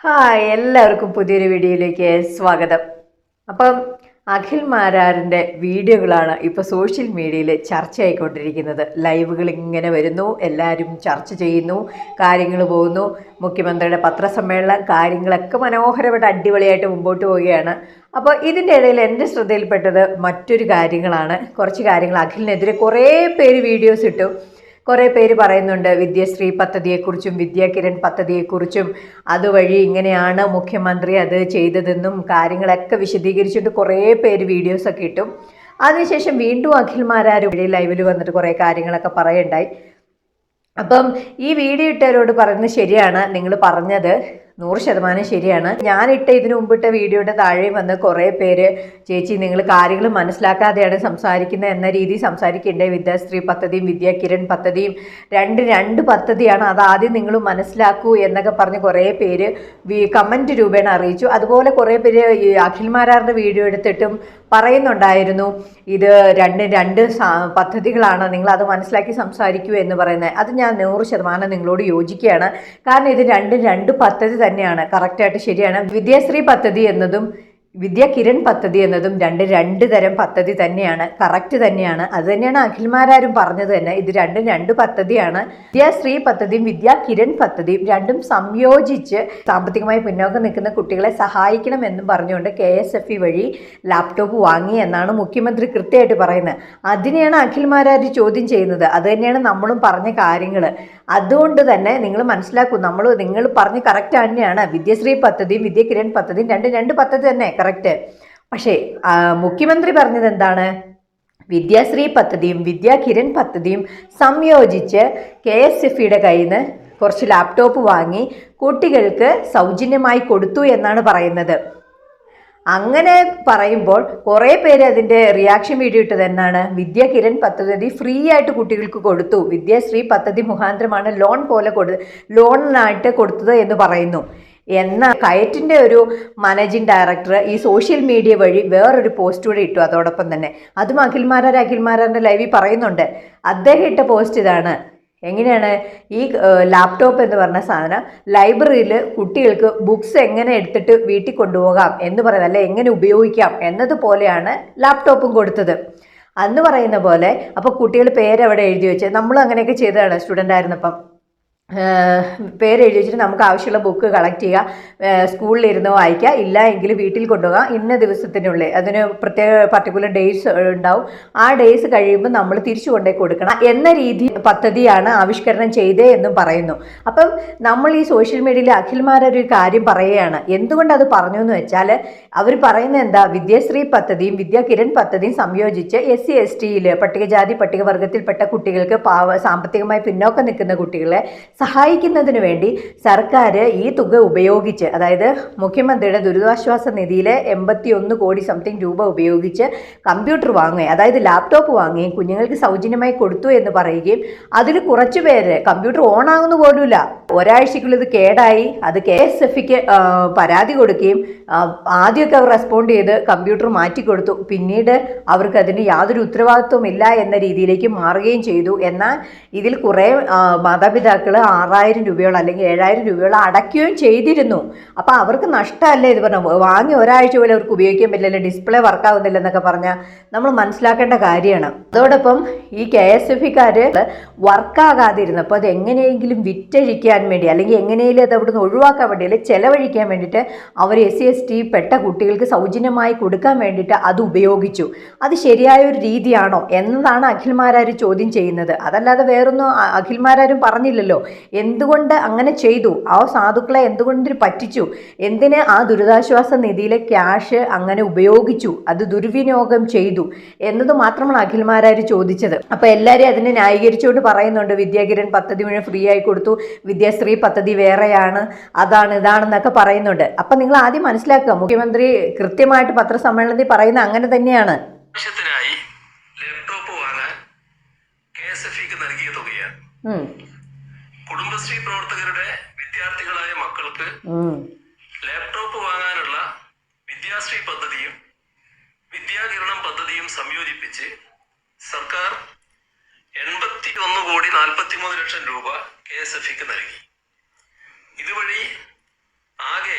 Hi, എല്ലാവർക്കും പുതിയൊരു വീഡിയോയിലേക്ക് സ്വാഗതം. അപ്പം അഖിൽ മാരാറിൻ്റെ വീഡിയോകളാണ് ഇപ്പോൾ സോഷ്യൽ മീഡിയയിൽ ചർച്ചയായിക്കൊണ്ടിരിക്കുന്നത്. ലൈവുകൾ ഇങ്ങനെ വരുന്നു, എല്ലാവരും ചർച്ച ചെയ്യുന്നു, കാര്യങ്ങൾ പോകുന്നു. മുഖ്യമന്ത്രിയുടെ പത്രസമ്മേളനം, കാര്യങ്ങളൊക്കെ മനോഹരമായിട്ട് അടിപൊളിയായിട്ട് മുമ്പോട്ട് പോവുകയാണ്. അപ്പോൾ ഇതിൻ്റെ ഇടയിൽ എൻ്റെ ശ്രദ്ധയിൽപ്പെട്ടത് മറ്റൊരു കാര്യങ്ങളാണ്. കുറച്ച് കാര്യങ്ങൾ അഖിലിനെതിരെ കുറേ പേര് വീഡിയോസ് ഇട്ടു. കുറേ പേര് പറയുന്നുണ്ട് വിദ്യാശ്രീ പദ്ധതിയെക്കുറിച്ചും വിദ്യാകിരൺ പദ്ധതിയെക്കുറിച്ചും, അതുവഴി ഇങ്ങനെയാണ് മുഖ്യമന്ത്രി അത് ചെയ്തതെന്നും കാര്യങ്ങളൊക്കെ വിശദീകരിച്ചിട്ട് കുറേ പേര് വീഡിയോസൊക്കെ ഇട്ടു. അതിനുശേഷം വീണ്ടും അഖിൽ മാരാർ ലൈവിൽ വന്നിട്ട് കുറേ കാര്യങ്ങളൊക്കെ പറയുണ്ടായി. അപ്പം ഈ വീഡിയോ ഇട്ടവരോട് പറയുന്നത് ശരിയാണ്, നിങ്ങൾ പറഞ്ഞത് 100% ശരിയാണ്. ഞാനിട്ട ഇതിനു മുമ്പിട്ട വീഡിയോയുടെ താഴെ വന്ന് കുറേ പേര് ചേച്ചി നിങ്ങൾ കാര്യങ്ങൾ മനസ്സിലാക്കാതെയാണ് സംസാരിക്കുന്നത് എന്ന രീതിയിൽ സംസാരിക്കേണ്ടത്. വിദ്യാശ്രീ പദ്ധതിയും വിദ്യാകിരൺ പദ്ധതിയും രണ്ട് പദ്ധതിയാണ്, അതാദ്യം നിങ്ങൾ മനസ്സിലാക്കൂ എന്നൊക്കെ പറഞ്ഞ് കുറേ പേര് കമൻറ്റ് രൂപേണ അറിയിച്ചു. അതുപോലെ കുറേ പേര് അഖിൽ മാരാറിൻ്റെ വീഡിയോ എടുത്തിട്ടും പറയുന്നുണ്ടായിരുന്നു ഇത് രണ്ട് പദ്ധതികളാണ്, നിങ്ങൾ അത് മനസ്സിലാക്കി സംസാരിക്കൂ എന്ന് പറയുന്നത്. അത് ഞാൻ 100% നിങ്ങളോട് യോജിക്കുകയാണ്. കാരണം ഇത് രണ്ട് പദ്ധതി തന്നെയാണ്, കറക്റ്റായിട്ട് ശരിയാണ്. വിദ്യാശ്രീ പദ്ധതി എന്നതും വിദ്യാകിരൺ പദ്ധതി എന്നതും രണ്ട് തരം പദ്ധതി തന്നെയാണ്, കറക്റ്റ് തന്നെയാണ്. അത് തന്നെയാണ് അഖിൽമാരാരും പറഞ്ഞത് തന്നെ, ഇത് രണ്ട് പദ്ധതിയാണ്. വിദ്യാശ്രീ പദ്ധതിയും വിദ്യാകിരൺ പദ്ധതിയും രണ്ടും സംയോജിച്ച് സാമ്പത്തികമായി പിന്നോക്കം നിൽക്കുന്ന കുട്ടികളെ സഹായിക്കണം എന്നും പറഞ്ഞുകൊണ്ട് KSFE വഴി ലാപ്ടോപ്പ് വാങ്ങി എന്നാണ് മുഖ്യമന്ത്രി കൃത്യമായിട്ട് പറയുന്നത്. അതിനെയാണ് അഖിൽമാരാർ ചോദ്യം ചെയ്യുന്നത്. അത് തന്നെയാണ് നമ്മളും പറഞ്ഞ കാര്യങ്ങൾ. അതുകൊണ്ട് തന്നെ നിങ്ങൾ മനസ്സിലാക്കൂ, നിങ്ങൾ പറഞ്ഞ് കറക്റ്റ് തന്നെയാണ്. വിദ്യാശ്രീ പദ്ധതിയും വിദ്യാകിരൺ പദ്ധതിയും രണ്ട് പദ്ധതി തന്നെ, കറക്റ്റ്. പക്ഷേ മുഖ്യമന്ത്രി പറഞ്ഞത് എന്താണ്? വിദ്യാശ്രീ പദ്ധതിയും വിദ്യാകിരൺ പദ്ധതിയും സംയോജിച്ച് KSFEയുടെ കയ്യിൽ നിന്ന് കുറച്ച് ലാപ്ടോപ്പ് വാങ്ങി കുട്ടികൾക്ക് സൗജന്യമായി കൊടുത്തു എന്നാണ് പറയുന്നത്. അങ്ങനെ പറയുമ്പോൾ കുറേ പേര് അതിൻ്റെ റിയാക്ഷൻ വീഡിയോ ഇട്ടത് എന്നാണ്, വിദ്യാകിരൺ പദ്ധതി ഫ്രീ ആയിട്ട് കുട്ടികൾക്ക് കൊടുത്തു, വിദ്യാശ്രീ പദ്ധതി മുഖാന്തരമാണ് ലോണിനായിട്ട് കൊടുത്തത് എന്ന് പറയുന്നു. എന്നാൽ കയറ്റിൻ്റെ ഒരു മാനേജിങ് ഡയറക്ടർ ഈ സോഷ്യൽ മീഡിയ വഴി വേറൊരു പോസ്റ്റ് കൂടെ ഇട്ടു. അതോടൊപ്പം തന്നെ അതും അഖിൽമാരാറിൻ്റെ ലൈവിൽ പറയുന്നുണ്ട്. അദ്ദേഹം ഇട്ട പോസ്റ്റ് ഇതാണ്. എങ്ങനെയാണ് ഈ ലാപ്ടോപ്പ് എന്ന് പറഞ്ഞ സാധനം ലൈബ്രറിയിൽ കുട്ടികൾക്ക് ബുക്സ് എങ്ങനെ എടുത്തിട്ട് വീട്ടിൽ കൊണ്ടുപോകാം എന്ന് പറയുന്നത്, അല്ലെ എങ്ങനെ ഉപയോഗിക്കാം എന്നതുപോലെയാണ് ലാപ്ടോപ്പും കൊടുത്തത് അന്ന് പറയുന്ന പോലെ. അപ്പോൾ കുട്ടികൾ പേരവിടെ എഴുതി വെച്ച്, നമ്മളും അങ്ങനെയൊക്കെ ചെയ്തതാണ് സ്റ്റുഡൻ്റ് ആയിരുന്നപ്പം. പേരെഴുതി വെച്ചിട്ട് നമുക്ക് ആവശ്യമുള്ള ബുക്ക് കളക്ട് ചെയ്യുക, സ്കൂളിലിരുന്ന് വായിക്കുക, ഇല്ല എങ്കിൽ വീട്ടിൽ കൊണ്ടുപോകാം, ഇന്ന ദിവസത്തിനുള്ളിൽ അതിന് പർട്ടിക്കുലർ ഡേയ്സ് ഉണ്ടാവും, ആ ഡേയ്സ് കഴിയുമ്പോൾ നമ്മൾ തിരിച്ചു കൊണ്ടേ കൊടുക്കണം എന്ന രീതി പദ്ധതിയാണ് ആവിഷ്കരണം ചെയ്തേ എന്നും പറയുന്നു. അപ്പം നമ്മൾ ഈ സോഷ്യൽ മീഡിയയിൽ അഖിൽമാരൊരു കാര്യം പറയുകയാണ്. എന്തുകൊണ്ട് അത് പറഞ്ഞു എന്ന് വെച്ചാൽ അവർ പറയുന്നത് എന്താ, വിദ്യാശ്രീ പദ്ധതിയും വിദ്യാകിരൺ പദ്ധതിയും സംയോജിച്ച് SC/ST പട്ടികജാതി പട്ടികവർഗത്തിൽപ്പെട്ട കുട്ടികൾക്ക് സാമ്പത്തികമായി പിന്നോക്കം നിൽക്കുന്ന കുട്ടികളെ സഹായിക്കുന്നതിന് വേണ്ടി സർക്കാർ ഈ തുക ഉപയോഗിച്ച്, അതായത് മുഖ്യമന്ത്രിയുടെ ദുരിതാശ്വാസ നിധിയിലെ 81 കോടി സംതിങ് രൂപ ഉപയോഗിച്ച് കമ്പ്യൂട്ടർ വാങ്ങുകയും, അതായത് ലാപ്ടോപ്പ് വാങ്ങുകയും കുഞ്ഞുങ്ങൾക്ക് സൗജന്യമായി കൊടുത്തു എന്ന് പറയുകയും, അതിൽ കുറച്ച് പേര് കമ്പ്യൂട്ടർ ഓൺ ആകുന്ന പോലുമില്ല, ഒരാഴ്ചക്കുള്ളിൽ ഇത് കേടായി, അത് KSFEക്ക് പരാതി കൊടുക്കുകയും ആദ്യമൊക്കെ അവർ റെസ്പോണ്ട് ചെയ്ത് കമ്പ്യൂട്ടർ മാറ്റിക്കൊടുത്തു, പിന്നീട് അവർക്ക് അതിന് യാതൊരു ഉത്തരവാദിത്വം ഇല്ല എന്ന രീതിയിലേക്ക് മാറുകയും ചെയ്തു. എന്നാൽ ഇതിൽ കുറേ മാതാപിതാക്കൾ 6000 രൂപയോളം അല്ലെങ്കിൽ 7000 രൂപയോളം അടയ്ക്കുകയും ചെയ്തിരുന്നു. അപ്പോൾ അവർക്ക് നഷ്ടമല്ലേ ഇത് പറഞ്ഞു, വാങ്ങി ഒരാഴ്ച പോലും അവർക്ക് ഉപയോഗിക്കാൻ പറ്റില്ല, ഡിസ്പ്ലേ വർക്കാവുന്നില്ല എന്നൊക്കെ പറഞ്ഞാൽ നമ്മൾ മനസ്സിലാക്കേണ്ട കാര്യമാണ്. അതോടൊപ്പം ഈ KSFEക്കാർ വർക്കാകാതിരുന്നപ്പോൾ അത് എങ്ങനെയെങ്കിലും വിറ്റഴിക്കാൻ വേണ്ടി, അല്ലെങ്കിൽ എങ്ങനെയെങ്കിലും അത് അവിടെ നിന്ന് ഒഴിവാക്കാൻ വേണ്ടി, അല്ലെങ്കിൽ ചെലവഴിക്കാൻ വേണ്ടിയിട്ട് അവർ SC/ST പെട്ട കുട്ടികൾക്ക് സൗജന്യമായി കൊടുക്കാൻ വേണ്ടിയിട്ട് അത് ഉപയോഗിച്ചു. അത് ശരിയായ ഒരു രീതിയാണോ എന്നതാണ് അഖിൽമാരാർ ചോദ്യം ചെയ്യുന്നത്. അതല്ലാതെ വേറൊന്നും അഖിൽമാരാരും പറഞ്ഞില്ലല്ലോ. എന്തുകൊണ്ട് അങ്ങനെ ചെയ്തു, ആ സാധുക്കളെ എന്തുകൊണ്ട് പറ്റിച്ചു, എന്തിന് ആ ദുരിതാശ്വാസ നിധിയിലെ ക്യാഷ് അങ്ങനെ ഉപയോഗിച്ചു, അത് ദുർവിനിയോഗം ചെയ്തു എന്നത് മാത്രമാണ് അഖിൽമാരാർ ചോദിച്ചത്. അപ്പോൾ എല്ലാവരും അതിനെ ന്യായീകരിച്ചുകൊണ്ട് പറയുന്നുണ്ട് വിദ്യാകിരൺ പദ്ധതി മുഴുവൻ ഫ്രീ ആയി കൊടുത്തു, വിദ്യാശ്രീ പദ്ധതി വേറെയാണ്, അതാണ് ഇതാണെന്നൊക്കെ പറയുന്നുണ്ട്. അപ്പം നിങ്ങൾ ആദ്യം മനസ്സിലാക്കുക, മുഖ്യമന്ത്രി കൃത്യമായിട്ട് പത്രസമ്മേളനത്തിൽ പറയുന്നത് അങ്ങനെ തന്നെയാണ്. ലാപ്ടോപ്പ് വാങ്ങാൻ KSFEക്ക് നൽകിയ തുകയാണ്. കുടുംബശ്രീ പ്രവർത്തകരുടെ വിദ്യാർത്ഥികളായ മക്കൾക്ക് ലാപ്ടോപ്പ് വാങ്ങാനുള്ള വിദ്യാശ്രീ പദ്ധതിയും വിദ്യാകിരണം പദ്ധതിയും സംയോജിപ്പിച്ച് സർക്കാർ 81,43,00,000 രൂപ KSFEക്ക് നൽകി. ഇതുവഴി ആകെ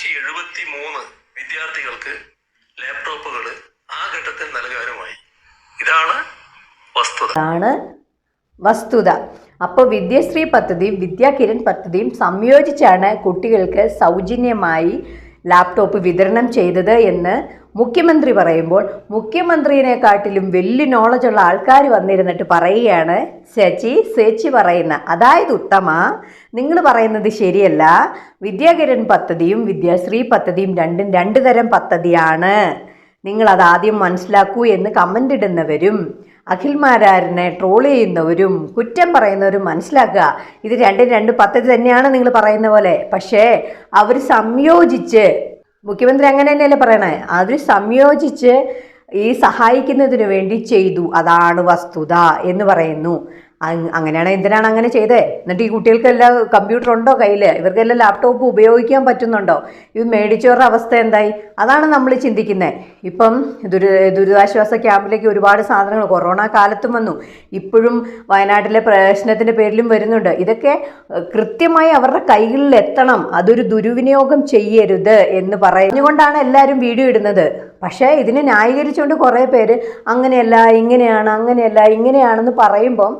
273 വിദ്യാർത്ഥികൾക്ക് ലാപ്ടോപ്പുകൾ ആ ഘട്ടത്തിൽ നൽകാനുമായി. ഇതാണ് വസ്തുത. അപ്പോൾ വിദ്യശ്രീ പദ്ധതിയും വിദ്യാകിരൺ പദ്ധതിയും സംയോജിച്ചാണ് കുട്ടികൾക്ക് സൗജന്യമായി ലാപ്ടോപ്പ് വിതരണം ചെയ്തത് എന്ന് മുഖ്യമന്ത്രി പറയുമ്പോൾ, മുഖ്യമന്ത്രിയെക്കാട്ടിലും വലിയ നോളജുള്ള ആൾക്കാർ വന്നിരുന്നിട്ട് പറയുകയാണ്, ചേച്ചി പറയുന്ന, അതായത് ഉത്തമ, നിങ്ങൾ പറയുന്നത് ശരിയല്ല, വിദ്യാകിരൺ പദ്ധതിയും വിദ്യാശ്രീ പദ്ധതിയും രണ്ടും രണ്ട് തരം പദ്ധതിയാണ്, നിങ്ങളത് ആദ്യം മനസ്സിലാക്കൂ എന്ന് കമൻ്റ് ഇടുന്നവരും അഖിൽമാരാറിനെ ട്രോൾ ചെയ്യുന്നവരും കുറ്റം പറയുന്നവരും മനസ്സിലാക്കുക, ഇത് രണ്ട് പദ്ധതി തന്നെയാണ് നിങ്ങൾ പറയുന്ന പോലെ. പക്ഷേ അവർ സംയോജിച്ച്, മുഖ്യമന്ത്രി അങ്ങനെ തന്നെയല്ലേ പറയണേ, അവർ സംയോജിച്ച് ഈ സഹായിക്കുന്നതിന് വേണ്ടി ചെയ്തു, അതാണ് വസ്തുത എന്ന് പറയുന്നു. അങ്ങനെയാണ്, എന്തിനാണ് അങ്ങനെ ചെയ്തേ? എന്നിട്ട് ഈ കുട്ടികൾക്കെല്ലാം കമ്പ്യൂട്ടർ ഉണ്ടോ കയ്യിൽ? ഇവർക്കെല്ലാം ലാപ്ടോപ്പ് ഉപയോഗിക്കാൻ പറ്റുന്നുണ്ടോ? ഇത് മേടിച്ചവരുടെ അവസ്ഥ എന്തായി? അതാണ് നമ്മൾ ചിന്തിക്കുന്നത്. ഇപ്പം ദുരിതാശ്വാസ ക്യാമ്പിലേക്ക് ഒരുപാട് സാധനങ്ങൾ കൊറോണ കാലത്തും വന്നു, ഇപ്പോഴും വയനാട്ടിലെ പ്രശ്നത്തിൻ്റെ പേരിലും വരുന്നുണ്ട്. ഇതൊക്കെ കൃത്യമായി അവരുടെ കൈകളിൽ എത്തണം, അതൊരു ദുർവിനിയോഗം ചെയ്യരുത് എന്ന് പറഞ്ഞുകൊണ്ടാണ് എല്ലാവരും വീഡിയോ ഇടുന്നത്. പക്ഷേ ഇതിനെ ന്യായീകരിച്ചുകൊണ്ട് കുറേ പേര് അങ്ങനെയല്ല ഇങ്ങനെയാണെന്ന് പറയുമ്പം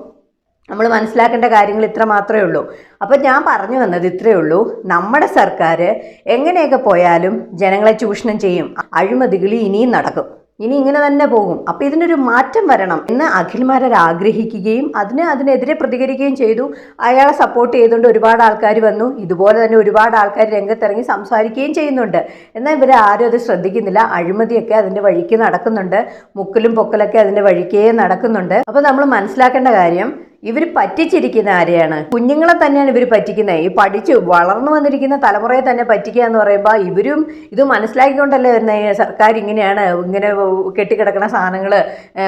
നമ്മൾ മനസ്സിലാക്കേണ്ട കാര്യങ്ങൾ ഇത്ര മാത്രമേ ഉള്ളൂ. അപ്പം ഞാൻ പറഞ്ഞു വന്നത് ഇത്രയേ ഉള്ളൂ. നമ്മുടെ സർക്കാർ എങ്ങനെയൊക്കെ പോയാലും ജനങ്ങളെ ചൂഷണം ചെയ്യും, അഴിമതികൾ ഇനിയും നടക്കും, ഇനി ഇങ്ങനെ തന്നെ പോകും. അപ്പം ഇതിനൊരു മാറ്റം വരണം എന്ന് അഖിൽമാരാർ ആഗ്രഹിക്കുകയും അതിനെതിരെ പ്രതികരിക്കുകയും ചെയ്തു. അയാളെ സപ്പോർട്ട് ചെയ്തുകൊണ്ട് ഒരുപാട് ആൾക്കാർ വന്നു. ഇതുപോലെ തന്നെ ഒരുപാട് ആൾക്കാർ രംഗത്തിറങ്ങി സംസാരിക്കുകയും ചെയ്യുന്നുണ്ട്. എന്നാൽ ഇവരെ ആരും അത് ശ്രദ്ധിക്കുന്നില്ല. അഴിമതിയൊക്കെ അതിൻ്റെ വഴിക്ക് നടക്കുന്നുണ്ട്, മുക്കലും പൊക്കലൊക്കെ അതിൻ്റെ വഴിക്കേ നടക്കുന്നുണ്ട്. അപ്പോൾ നമ്മൾ മനസ്സിലാക്കേണ്ട കാര്യം, ഇവർ പറ്റിച്ചിരിക്കുന്ന ആരെയാണ്? കുഞ്ഞുങ്ങളെ തന്നെയാണ് ഇവർ പറ്റിക്കുന്നത്. ഈ പഠിച്ചു വളർന്നു വന്നിരിക്കുന്ന തലമുറയെ തന്നെ പറ്റിക്കുക എന്ന് പറയുമ്പോൾ ഇവരും ഇത് മനസ്സിലാക്കിക്കൊണ്ടല്ലേ വരുന്നത്. സർക്കാർ ഇങ്ങനെ കെട്ടിക്കിടക്കുന്ന സാധനങ്ങൾ,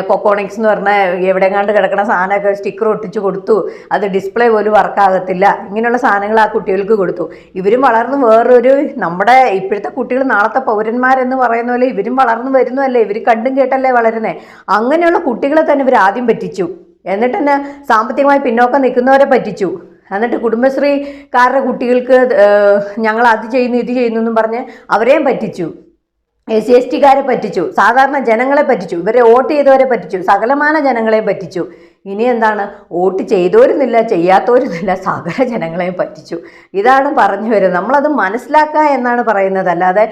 കൊക്കോണിക്സ് എന്ന് പറഞ്ഞാൽ എവിടെങ്ങാണ്ട് കിടക്കുന്ന സാധനമൊക്കെ സ്റ്റിക്കർ ഒട്ടിച്ച് കൊടുത്തു, അത് ഡിസ്പ്ലേ പോലും വർക്കാകത്തില്ല, ഇങ്ങനെയുള്ള സാധനങ്ങൾ ആ കുട്ടികൾക്ക് കൊടുത്തു. ഇവരും വളർന്ന് വേറൊരു, നമ്മുടെ ഇപ്പോഴത്തെ കുട്ടികൾ നാളത്തെ പൗരന്മാരെന്ന് പറയുന്ന പോലെ ഇവരും വളർന്നു വരുന്നതല്ലേ, ഇവർ കണ്ടും കേട്ടല്ലേ വളരുന്നത്. അങ്ങനെയുള്ള കുട്ടികളെ തന്നെ ഇവർ ആദ്യം പറ്റിച്ചു. എന്നിട്ട് തന്നെ സാമ്പത്തികമായി പിന്നോക്കം നിൽക്കുന്നവരെ പറ്റിച്ചു. എന്നിട്ട് കുടുംബശ്രീക്കാരുടെ കുട്ടികൾക്ക് ഞങ്ങൾ അത് ചെയ്യുന്നു ഇത് ചെയ്യുന്നു എന്നും പറഞ്ഞ് അവരെയും പറ്റിച്ചു. SC/ST പറ്റിച്ചു, സാധാരണ ജനങ്ങളെ പറ്റിച്ചു, ഇവരെ വോട്ട് ചെയ്തവരെ പറ്റിച്ചു, സകലമാന ജനങ്ങളെയും പറ്റിച്ചു. ഇനി എന്താണ്? വോട്ട് ചെയ്തവരുന്നില്ല, ചെയ്യാത്തവരുന്നില്ല, സകല ജനങ്ങളെയും പറ്റിച്ചു. ഇതാണ് പറഞ്ഞു വരുന്നത്. നമ്മളത് മനസ്സിലാക്കുക എന്നാണ് പറയുന്നത്, അല്ലാതെ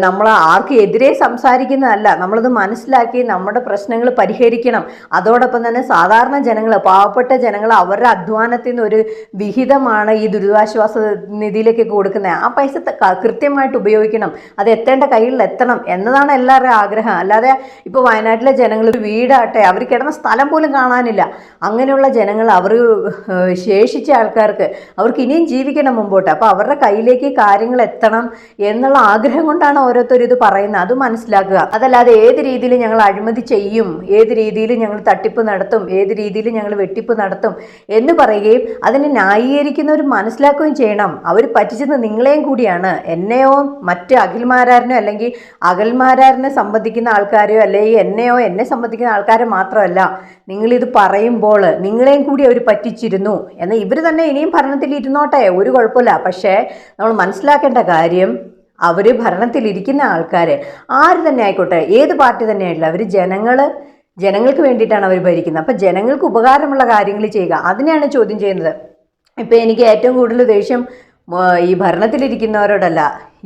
നമ്മൾ ആർക്കും എതിരെ സംസാരിക്കുന്നതല്ല. നമ്മളത് മനസ്സിലാക്കി നമ്മുടെ പ്രശ്നങ്ങൾ പരിഹരിക്കണം. അതോടൊപ്പം തന്നെ സാധാരണ ജനങ്ങൾ, പാവപ്പെട്ട ജനങ്ങൾ, അവരുടെ അധ്വാനത്തിൽ നിന്ന് ഒരു വിഹിതമാണ് ഈ ദുരിതാശ്വാസ നിധിയിലേക്ക് കൊടുക്കുന്നത്. ആ പൈസ കൃത്യമായിട്ട് ഉപയോഗിക്കണം, അത് എത്തേണ്ട കയ്യിൽ എത്തണം എന്നതാണ് എല്ലാവരുടെയും ആഗ്രഹം. അല്ലാതെ ഇപ്പോൾ വയനാട്ടിലെ ജനങ്ങൾ ഒരു വീടാട്ടെ, അവർ കിടന്ന സ്ഥലം പോലും കാണാനില്ല. അങ്ങനെയുള്ള ജനങ്ങൾ, അവർ ശേഷിച്ച ആൾക്കാർക്ക്, അവർക്ക് ഇനിയും ജീവിക്കണം മുമ്പോട്ട്. അപ്പോൾ അവരുടെ കയ്യിലേക്ക് കാര്യങ്ങൾ എത്തണം എന്നുള്ള ആഗ്രഹം കൊണ്ടാണ് ഓരോരുത്തരും ഇത് പറയുന്നത്. അത് മനസ്സിലാക്കുക. അതല്ലാതെ ഏത് രീതിയിൽ ഞങ്ങൾ അഴിമതി ചെയ്യും, ഏത് രീതിയിൽ ഞങ്ങൾ തട്ടിപ്പ് നടത്തും, ഏത് രീതിയിൽ ഞങ്ങൾ വെട്ടിപ്പ് നടത്തും എന്ന് പറയുകയും അതിനെ ന്യായീകരിക്കുന്നവർ മനസ്സിലാക്കുകയും ചെയ്യണം. അവർ പറ്റിച്ചത് നിങ്ങളെയും കൂടിയാണ്, എന്നെയോ മറ്റ് അഖിൽമാരാറിനോ അല്ലെങ്കിൽ അഖിൽമാരാറിനെ സംബന്ധിക്കുന്ന ആൾക്കാരെയോ അല്ലെങ്കിൽ എന്നെ സംബന്ധിക്കുന്ന ആൾക്കാരെ മാത്രമല്ല. നിങ്ങളിത് പറയുമ്പോൾ നിങ്ങളെയും കൂടി അവർ പറ്റിച്ചിരുന്നു എന്നാൽ ഇവർ തന്നെ ഇനിയും ഭരണത്തിൽ ഇരുന്നോട്ടെ, ഒരു കുഴപ്പമില്ല. പക്ഷേ നമ്മൾ മനസ്സിലാക്കേണ്ട കാര്യം, അവർ ഭരണത്തിലിരിക്കുന്ന ആൾക്കാർ ആര് തന്നെ ആയിക്കോട്ടെ, ഏത് പാർട്ടി തന്നെ ആയിട്ടില്ല, അവർ ജനങ്ങൾക്ക് വേണ്ടിയിട്ടാണ് അവർ ഭരിക്കുന്നത്. അപ്പം ജനങ്ങൾക്ക് ഉപകാരമുള്ള കാര്യങ്ങൾ ചെയ്യുക, അതിനെയാണ് ചോദ്യം ചെയ്യുന്നത്. ഇപ്പം എനിക്ക് ഏറ്റവും കൂടുതൽ ദേഷ്യം ഈ ഭരണത്തിലിരിക്കുന്നവരോടല്ല,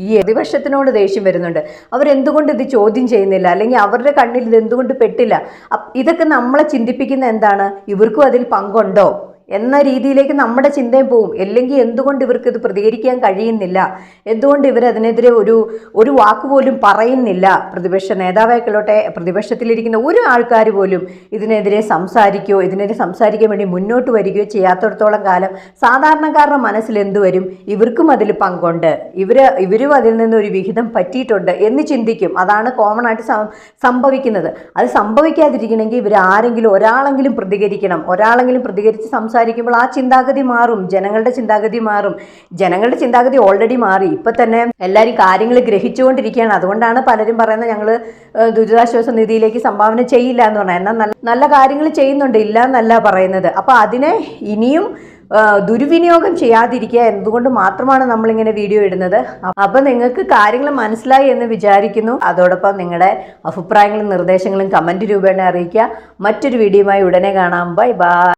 ഈ പ്രതിപക്ഷത്തിനോട് ദേഷ്യം വരുന്നുണ്ട്. അവരെന്തുകൊണ്ട് ഇത് ചോദ്യം ചെയ്യുന്നില്ല, അല്ലെങ്കിൽ അവരുടെ കണ്ണിൽ ഇത് എന്തുകൊണ്ട് പെട്ടില്ല? ഇതൊക്കെ നമ്മളെ ചിന്തിപ്പിക്കുന്ന എന്താണ്? ഇവർക്കും അതിൽ പങ്കുണ്ടോ എന്ന രീതിയിലേക്ക് നമ്മുടെ ചിന്തയും പോവും. അല്ലെങ്കിൽ എന്തുകൊണ്ട് ഇവർക്ക് ഇത് പ്രതികരിക്കാൻ കഴിയുന്നില്ല, എന്തുകൊണ്ട് ഇവരതിനെതിരെ ഒരു വാക്ക് പോലും പറയുന്നില്ല? പ്രതിപക്ഷ നേതാവായിക്കൊള്ളട്ടെ, പ്രതിപക്ഷത്തിലിരിക്കുന്ന ഒരു ആൾക്കാർ പോലും ഇതിനെതിരെ സംസാരിക്കുകയോ ഇതിനെതിരെ സംസാരിക്കാൻ വേണ്ടി മുന്നോട്ട് വരികയോ ചെയ്യാത്തടത്തോളം കാലം സാധാരണക്കാരുടെ മനസ്സിൽ എന്ത് വരും? ഇവർക്കും അതിൽ പങ്കുണ്ട്, ഇവരും അതിൽ നിന്ന് ഒരു വിഹിതം പറ്റിയിട്ടുണ്ട് എന്ന് ചിന്തിക്കും. അതാണ് കോമൺ ആയിട്ട് സംഭവിക്കുന്നത്. അത് സംഭവിക്കാതിരിക്കണമെങ്കിൽ ഇവർ ഒരാളെങ്കിലും പ്രതികരിക്കണം. ഒരാളെങ്കിലും പ്രതികരിച്ച് സംസാരിക്കുമ്പോൾ ആ ചിന്താഗതി മാറും, ജനങ്ങളുടെ ചിന്താഗതി മാറും. ജനങ്ങളുടെ ചിന്താഗതി ഓൾറെഡി മാറി. ഇപ്പം തന്നെ എല്ലാവരും കാര്യങ്ങൾ ഗ്രഹിച്ചുകൊണ്ടിരിക്കുകയാണ്. അതുകൊണ്ടാണ് പലരും പറയുന്നത് ഞങ്ങൾ ദുരിതാശ്വാസ നിധിയിലേക്ക് സംഭാവന ചെയ്യില്ല എന്ന് പറഞ്ഞാൽ. എന്നാൽ നല്ല കാര്യങ്ങൾ ചെയ്യുന്നുണ്ട്, ഇല്ല എന്നല്ല പറയുന്നത്. അപ്പോൾ അതിനെ ഇനിയും ദുർവിനിയോഗം ചെയ്യാതിരിക്കുക എന്തുകൊണ്ട് മാത്രമാണ് നമ്മളിങ്ങനെ വീഡിയോ ഇടുന്നത്. അപ്പം നിങ്ങൾക്ക് കാര്യങ്ങൾ മനസ്സിലായി എന്ന് വിചാരിക്കുന്നു. അതോടൊപ്പം നിങ്ങളുടെ അഭിപ്രായങ്ങളും നിർദ്ദേശങ്ങളും കമൻറ്റ് രൂപേണ അറിയിക്കുക. മറ്റൊരു വീഡിയോയുമായി ഉടനെ കാണാം. Bye bye.